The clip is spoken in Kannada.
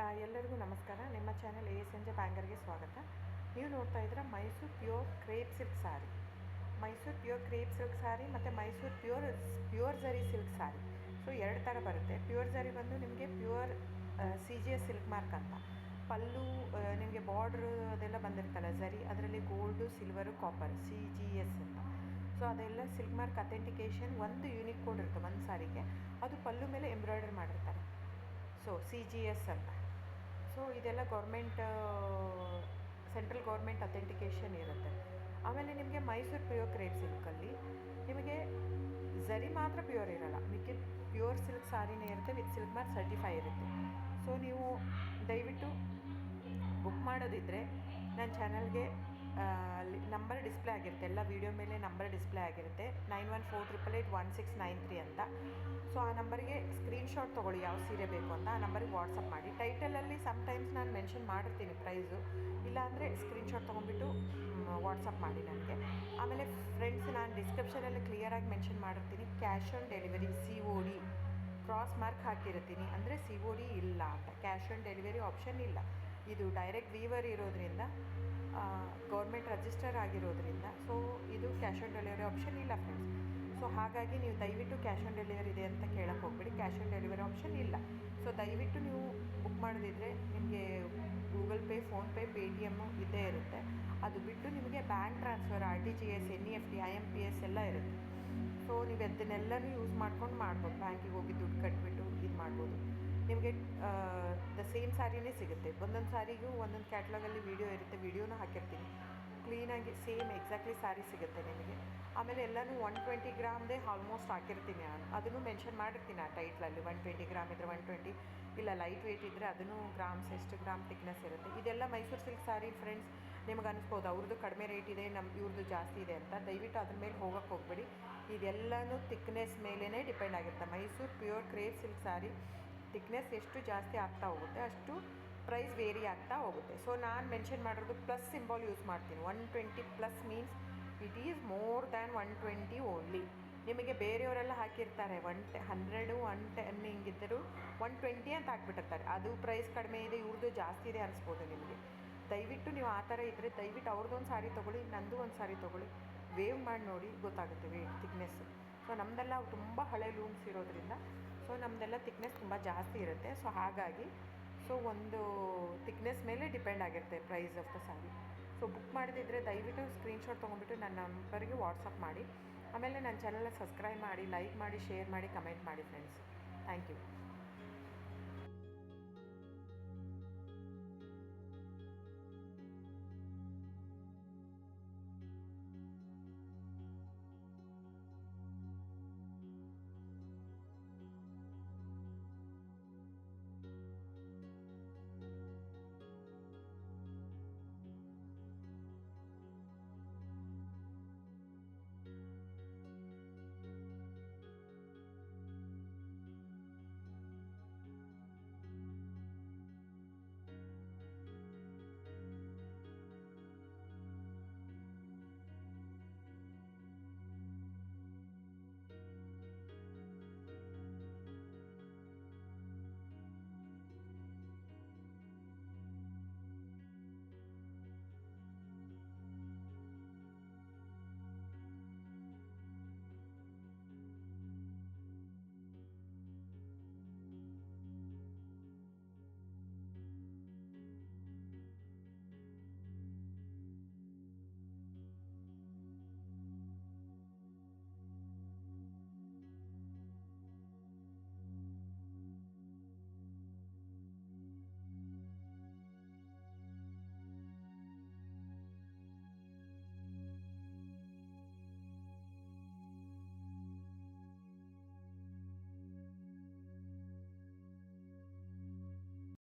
ಎಲ್ಲರಿಗೂ ನಮಸ್ಕಾರ. ನಿಮ್ಮ ಚಾನೆಲ್ ASNJ ಬ್ಯಾಂಗರ್ಗೆ ಸ್ವಾಗತ. ನೀವು ನೋಡ್ತಾ ಇದ್ದೀರಾ ಮೈಸೂರು ಪ್ಯೂರ್ ಕ್ರೇಪ್ ಸಿಲ್ಕ್ ಸಾರಿ. ಮೈಸೂರು ಪ್ಯೂರ್ ಕ್ರೇಪ್ ಸಿಲ್ಕ್ ಸಾರಿ ಮತ್ತು ಮೈಸೂರು ಪ್ಯೂರ್ ಝರಿ ಸಿಲ್ಕ್ ಸಾರಿ. ಸೊ ಎರಡು ಥರ ಬರುತ್ತೆ. ಪ್ಯೂರ್ ಝರಿ ಬಂದು ನಿಮಗೆ ಪ್ಯೂರ್ CGS ಸಿಲ್ಕ್ ಮಾರ್ಕ್ ಅಂತ. ಪಲ್ಲು ನಿಮಗೆ ಬಾರ್ಡ್ರು ಅದೆಲ್ಲ ಬಂದಿರ್ತಲ್ಲ ಝರಿ, ಅದರಲ್ಲಿ ಗೋಲ್ಡು, ಸಿಲ್ವರು, ಕಾಪರ್ CGS ಅಂತ. ಸೊ ಅದೆಲ್ಲ ಸಿಲ್ಕ್ ಮಾರ್ಕ್ ಅಥೆಂಟಿಕೇಷನ್ ಒಂದು ಯೂನಿಕ್ ಕೋಡ್ ಇರುತ್ತೆ ಒಂದು ಸಾರಿಗೆ. ಅದು ಪಲ್ಲು ಮೇಲೆ ಎಂಬ್ರಾಯ್ಡರ್ ಮಾಡಿರ್ತಾರೆ. ಸೊ CGS ಅಂತ. ಸೊ ಇದೆಲ್ಲ ಸೆಂಟ್ರಲ್ ಗೌರ್ಮೆಂಟ್ ಅಥೆಂಟಿಕೇಷನ್ ಇರುತ್ತೆ. ಆಮೇಲೆ ನಿಮಗೆ ಮೈಸೂರು ಪ್ಯೂರ್ ಕ್ರೇಪ್ ಸಿಲ್ಕಲ್ಲಿ ನಿಮಗೆ ಝರಿ ಮಾತ್ರ ಪ್ಯೂರ್ ಇರೋಲ್ಲ, ಮಿಕ್ಕಿದ ಪ್ಯೂರ್ ಸಿಲ್ಕ್ ಸಾರಿನೇ ಇರುತ್ತೆ, ವಿತ್ ಸಿಲ್ಕ್ ಮಾರ್ಕ್ ಸರ್ಟಿಫೈ ಇರುತ್ತೆ. ಸೊ ನೀವು ದಯವಿಟ್ಟು ಬುಕ್ ಮಾಡೋದಿದ್ದರೆ ನನ್ನ ಚಾನಲ್ಗೆ ನಂಬರ್ ಡಿಸ್ಪ್ಲೇ ಆಗಿರುತ್ತೆ, ಎಲ್ಲ ವೀಡಿಯೋ ಮೇಲೆ ನಂಬರ್ ಡಿಸ್ಪ್ಲೇ ಆಗಿರುತ್ತೆ, 9148881693 ಅಂತ. ಸೊ ಆ ನಂಬರಿಗೆ ಸ್ಕ್ರೀನ್ಶಾಟ್ ತೊಗೊಳ್ಳಿ ಯಾವ ಸೀರೆ ಬೇಕು ಅಂತ, ಆ ನಂಬರಿಗೆ ವಾಟ್ಸಪ್ ಮಾಡಿ. ಟೈಟಲಲ್ಲಿ ಸಮ್ಟೈಮ್ಸ್ ನಾನು ಮೆನ್ಷನ್ ಮಾಡಿರ್ತೀನಿ ಪ್ರೈಸು, ಇಲ್ಲಾಂದರೆ ಸ್ಕ್ರೀನ್ಶಾಟ್ ತೊಗೊಂಡ್ಬಿಟ್ಟು ವಾಟ್ಸಪ್ ಮಾಡಿ ನನಗೆ. ಆಮೇಲೆ ಫ್ರೆಂಡ್ಸ್, ನಾನು ಡಿಸ್ಕ್ರಿಪ್ಷನಲ್ಲಿ ಕ್ಲಿಯರಾಗಿ ಮೆನ್ಷನ್ ಮಾಡಿರ್ತೀನಿ, cash on delivery COD cross mark ಹಾಕಿರ್ತೀನಿ, ಅಂದರೆ COD ಇಲ್ಲ ಅಂತ, ಕ್ಯಾಶ್ ಆನ್ ಡೆಲಿವರಿ ಆಪ್ಷನ್ ಇಲ್ಲ. ಇದು ಡೈರೆಕ್ಟ್ ವೀವರ್ ಇರೋದ್ರಿಂದ, ಗೌರ್ಮೆಂಟ್ ರಿಜಿಸ್ಟರ್ ಆಗಿರೋದ್ರಿಂದ, ಸೊ ಇದು ಕ್ಯಾಶ್ ಆನ್ ಡೆಲಿವರಿ ಆಪ್ಷನ್ ಇಲ್ಲ ಫ್ರೆಂಡ್ಸ್. ಸೊ ಹಾಗಾಗಿ ನೀವು ದಯವಿಟ್ಟು ಕ್ಯಾಶ್ ಆನ್ ಡೆಲಿವರಿ ಇದೆ ಅಂತ ಕೇಳಕ್ಕೆ ಹೋಗ್ಬೇಡಿ, ಕ್ಯಾಶ್ ಆನ್ ಡೆಲಿವರಿ ಆಪ್ಷನ್ ಇಲ್ಲ. ಸೊ ದಯವಿಟ್ಟು ನೀವು ಬುಕ್ ಮಾಡೋದಿದ್ದರೆ ನಿಮಗೆ ಗೂಗಲ್ ಪೇ, ಫೋನ್ಪೇ, Paytm ಇದ್ದೇ ಇರುತ್ತೆ. ಅದು ಬಿಟ್ಟು ನಿಮಗೆ bank transfer, RTGS, NEFT, IMPS ಎಲ್ಲ ಇರುತ್ತೆ. ಸೊ ನೀವು ಅದನ್ನೆಲ್ಲನೂ ಯೂಸ್ ಮಾಡ್ಕೊಂಡು ಮಾಡ್ಬೋದು. ಬ್ಯಾಂಕಿಗೆ ಹೋಗಿ ದುಡ್ಡು ಕಟ್ಬಿಟ್ಟು ಇದು ಮಾಡ್ಬೋದು. ನಿಮಗೆ ದ ಸೇಮ್ ಸ್ಯಾರಿನೇ ಸಿಗುತ್ತೆ. ಒಂದೊಂದು ಸ್ಯಾರಿಗೂ ಒಂದೊಂದು ಕ್ಯಾಟ್ಲಾಗಲ್ಲಿ ವೀಡಿಯೋ ಇರುತ್ತೆ, ವೀಡಿಯೋನೂ ಹಾಕಿರ್ತೀನಿ. ಕ್ಲೀನಾಗಿ ಸೇಮ್ ಎಕ್ಸಾಕ್ಟ್ಲಿ ಸ್ಯಾರಿ ಸಿಗುತ್ತೆ ನಿಮಗೆ. ಆಮೇಲೆ ಎಲ್ಲನೂ 120 ಗ್ರಾಮ್ದೇ ಆಲ್ಮೋಸ್ಟ್ ಹಾಕಿರ್ತೀನಿ ನಾನು, ಅದನ್ನು ಮೆನ್ಷನ್ ಮಾಡಿರ್ತೀನಿ ಆ ಟೈಟ್ಲಲ್ಲಿ. 120 ಗ್ರಾಮ್ ಇದ್ದರೆ 120, ಇಲ್ಲ ಲೈಟ್ ವೆಯ್ಟ್ ಇದ್ದರೆ ಅದನ್ನು ಗ್ರಾಮ್ಸ್ ಎಷ್ಟು ಗ್ರಾಮ್ ಥಿಕ್ನೆಸ್ ಇರುತ್ತೆ. ಇದೆಲ್ಲ ಮೈಸೂರು ಸಿಲ್ಕ್ ಸ್ಯಾರಿ ಫ್ರೆಂಡ್ಸ್. ನಿಮ್ಗೆ ಅನಿಸ್ಬೋದು ಅವ್ರದ್ದು ಕಡಿಮೆ ರೇಟ್ ಇದೆ, ಇವ್ರದ್ದು ಜಾಸ್ತಿ ಇದೆ ಅಂತ. ದಯವಿಟ್ಟು ಅದ್ರ ಮೇಲೆ ಹೋಗೋಕ್ಕೆ ಹೋಗ್ಬೇಡಿ. ಇದೆಲ್ಲನೂ ಥಿಕ್ನೆಸ್ ಮೇಲೇ ಡಿಪೆಂಡ್ ಆಗಿರುತ್ತೆ. Mysuru pure crepe silk sari thickness ಎಷ್ಟು ಜಾಸ್ತಿ ಆಗ್ತಾ ಹೋಗುತ್ತೆ ಅಷ್ಟು ಪ್ರೈಸ್ ವೇರಿ ಆಗ್ತಾ ಹೋಗುತ್ತೆ. ಸೊ ನಾನು ಮೆನ್ಷನ್ ಮಾಡಿರೋದು ಪ್ಲಸ್ ಸಿಂಬಲ್ ಯೂಸ್ ಮಾಡ್ತೀನಿ. 120 plus means it is more than 120 only. ನಿಮಗೆ ಬೇರೆಯವರೆಲ್ಲ ಹಾಕಿರ್ತಾರೆ 100, 110 ಹಿಂಗಿದ್ದರೂ 120 ಅಂತ ಹಾಕ್ಬಿಟ್ಟಿರ್ತಾರೆ. ಅದು ಪ್ರೈಸ್ ಕಡಿಮೆ ಇದೆ, ಇವ್ರದ್ದು ಜಾಸ್ತಿ ಇದೆ ಅನಿಸ್ಬೋದು ನಿಮಗೆ. ದಯವಿಟ್ಟು ನೀವು ಆ ಥರ ಇದ್ದರೆ ದಯವಿಟ್ಟು ಅವ್ರದ್ದೊಂದು ಸಾರಿ ತೊಗೊಳ್ಳಿ, ನಂದು ಒಂದು ಸಾರಿ ತೊಗೊಳ್ಳಿ, ವೇವ್ ಮಾಡಿ ನೋಡಿ, ಗೊತ್ತಾಗುತ್ತೆ ವೇಟ್ ಥಿಕ್ನೆಸ್ಸು. ಸೊ ನಮ್ಮದೆಲ್ಲ ತುಂಬ ಹಳೆ ಲೂಮ್ಸ್ ಇರೋದ್ರಿಂದ ಸೊ ನಮ್ಮದೆಲ್ಲ ಥಿಕ್ನೆಸ್ ತುಂಬ ಜಾಸ್ತಿ ಇರುತ್ತೆ. ಸೊ ಹಾಗಾಗಿ ಒಂದು ಥಿಕ್ನೆಸ್ ಮೇಲೆ ಡಿಪೆಂಡ್ ಆಗಿರುತ್ತೆ price of the sari. So book ಮಾಡಿದಿದ್ರೆ ದಯವಿಟ್ಟು ಸ್ಕ್ರೀನ್ಶಾಟ್ ತೊಗೊಂಡ್ಬಿಟ್ಟು ನನ್ನ ನಂಬರಿಗೆ ವಾಟ್ಸಪ್ ಮಾಡಿ. ಆಮೇಲೆ ನನ್ನ ಚಾನಲ್ನ ಸಬ್ಸ್ಕ್ರೈಬ್ ಮಾಡಿ, ಲೈಕ್ ಮಾಡಿ, ಶೇರ್ ಮಾಡಿ, ಕಮೆಂಟ್ ಮಾಡಿ ಫ್ರೆಂಡ್ಸ್. Thank you.